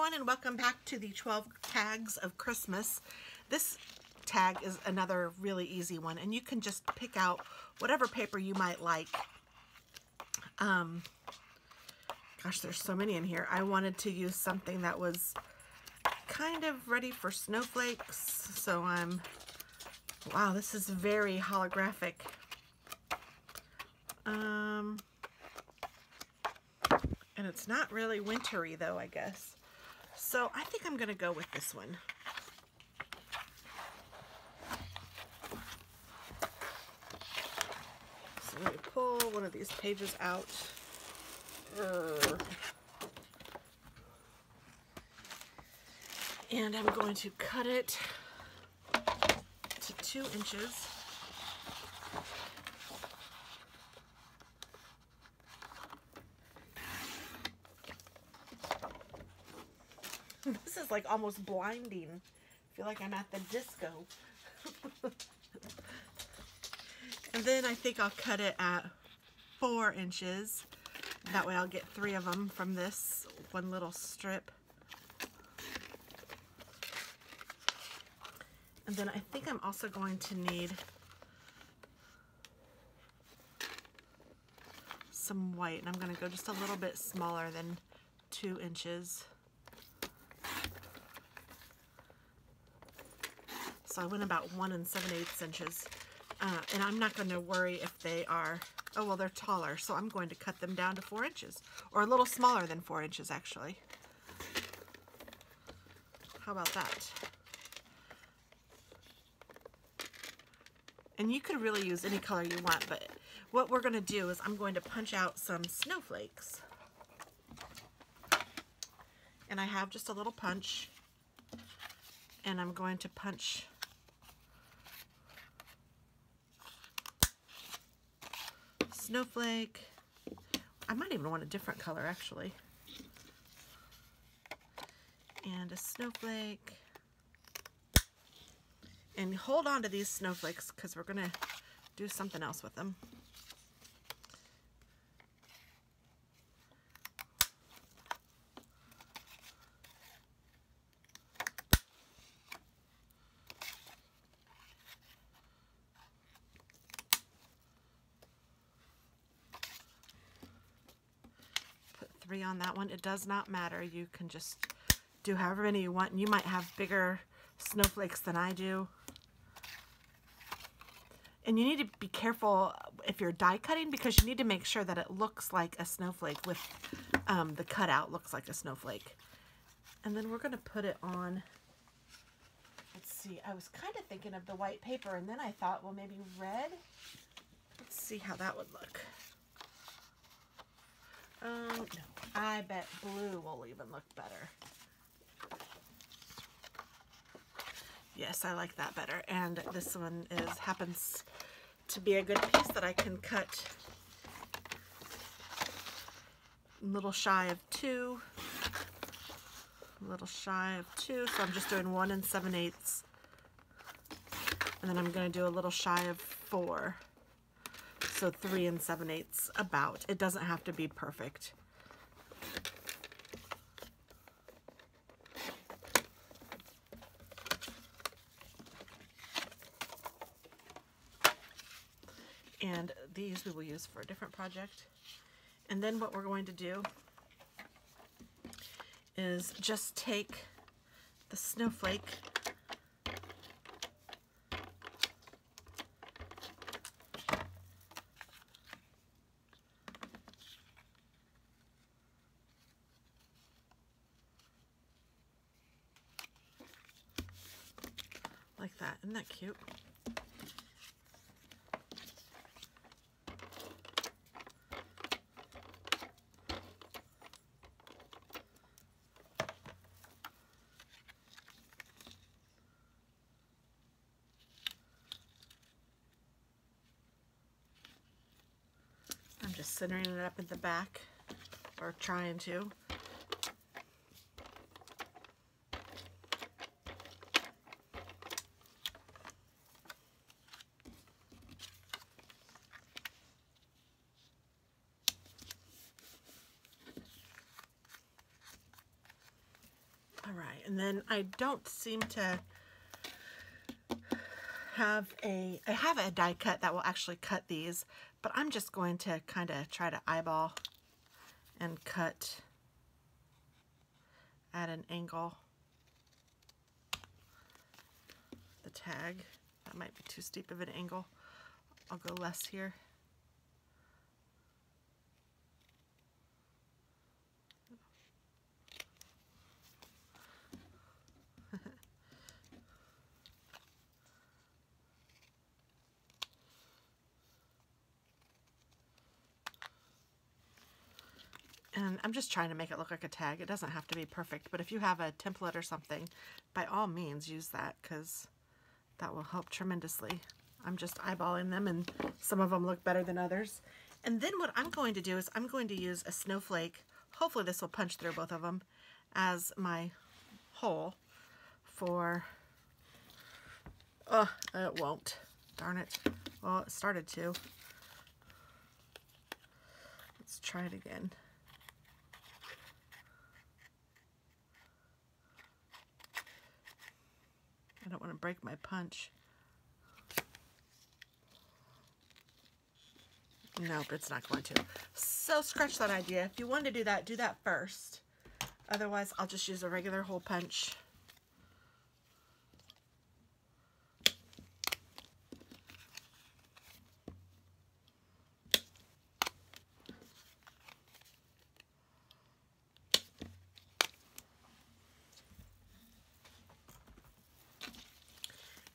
everyone, and welcome back to the 12 tags of Christmas. This tag is another really easy one, and you can just pick out whatever paper you might like. Gosh, there's so many in here. I wanted to use something that was kind of ready for snowflakes, so wow, this is very holographic. And it's not really wintry though, I guess. So I think I'm gonna go with this one. So let me pull one of these pages out. And I'm going to cut it to 2 inches. This is like almost blinding. I feel like I'm at the disco. And then I think I'll cut it at 4 inches. That way I'll get 3 of them from this one little strip. And then I think I'm also going to need some white. And I'm going to go just a little bit smaller than 2 inches. So I went about 1 7/8 inches. And I'm not going to worry if they are, oh well, they're taller, so I'm going to cut them down to 4 inches. Or a little smaller than 4 inches, actually. How about that? And you could really use any color you want, but what we're going to do is I'm going to punch out some snowflakes. And I have just a little punch. And I'm going to punch snowflake. I might even want a different color, actually. And a snowflake. And hold on to these snowflakes because we're going to do something else with them. Put 3 on that one. It does not matter. You can just do however many you want. You might have bigger snowflakes than I do. And you need to be careful if you're die cutting because you need to make sure that it looks like a snowflake with the cutout looks like a snowflake. And then we're going to put it on, let's see, I was kind of thinking of the white paper and then I thought, well, maybe red. Let's see how that would look. No, I bet blue will even look better. Yes, I like that better. And this one happens to be a good piece that I can cut a little shy of 2. A little shy of 2. So I'm just doing 1 7/8. And then I'm going to do a little shy of 4. So 3 7/8 about. It doesn't have to be perfect. And these we will use for a different project. And then what we're going to do is just take the snowflake like that. Isn't that cute? I'm just centering it up in the back, or trying to. All right, and then I don't seem to have I have a die cut that will actually cut these, but I'm just going to kind of try to eyeball and cut at an angle the tag. That might be too steep of an angle. I'll go less here. And I'm just trying to make it look like a tag. It doesn't have to be perfect, but if you have a template or something, by all means use that, because that will help tremendously. I'm just eyeballing them, and some of them look better than others. And then what I'm going to do is I'm going to use a snowflake. Hopefully this will punch through both of them as my hole for, it won't. Darn it. Well, it started to. Let's try it again. I don't want to break my punch. Nope, it's not going to. So scratch that idea. If you want to do that first. Otherwise, I'll just use a regular hole punch.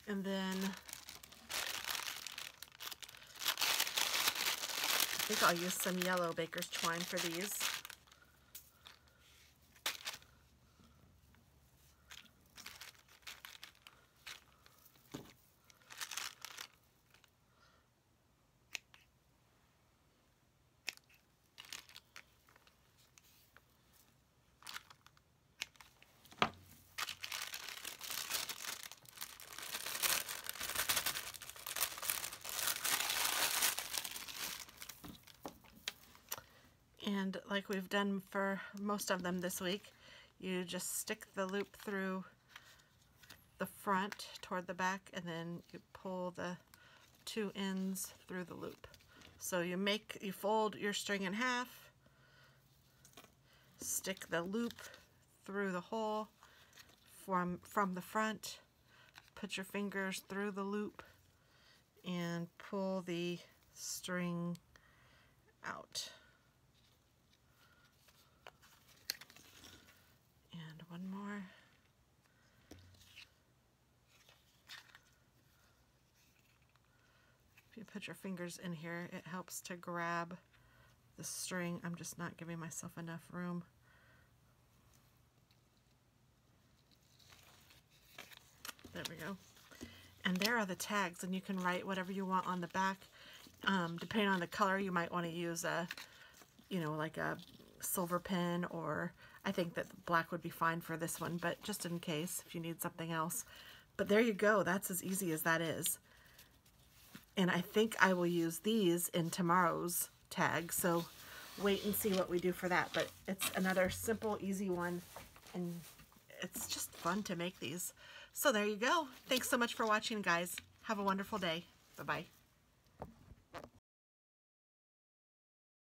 And then I think I'll use some yellow baker's twine for these. And like we've done for most of them this week, you just stick the loop through the front toward the back, and then you pull the two ends through the loop. So you fold your string in half, stick the loop through the hole from the front, put your fingers through the loop, and pull the string out. And one more. If you put your fingers in here, it helps to grab the string. I'm just not giving myself enough room. There we go. And there are the tags, and you can write whatever you want on the back. Depending on the color, you might want to use a, like a silver pen, or I think that black would be fine for this one, but just in case if you need something else. But there you go. That's as easy as that is. And I think I will use these in tomorrow's tag, so wait and see what we do for that. But it's another simple, easy one, and it's just fun to make these. So there you go. Thanks so much for watching, guys. Have a wonderful day. Bye-bye.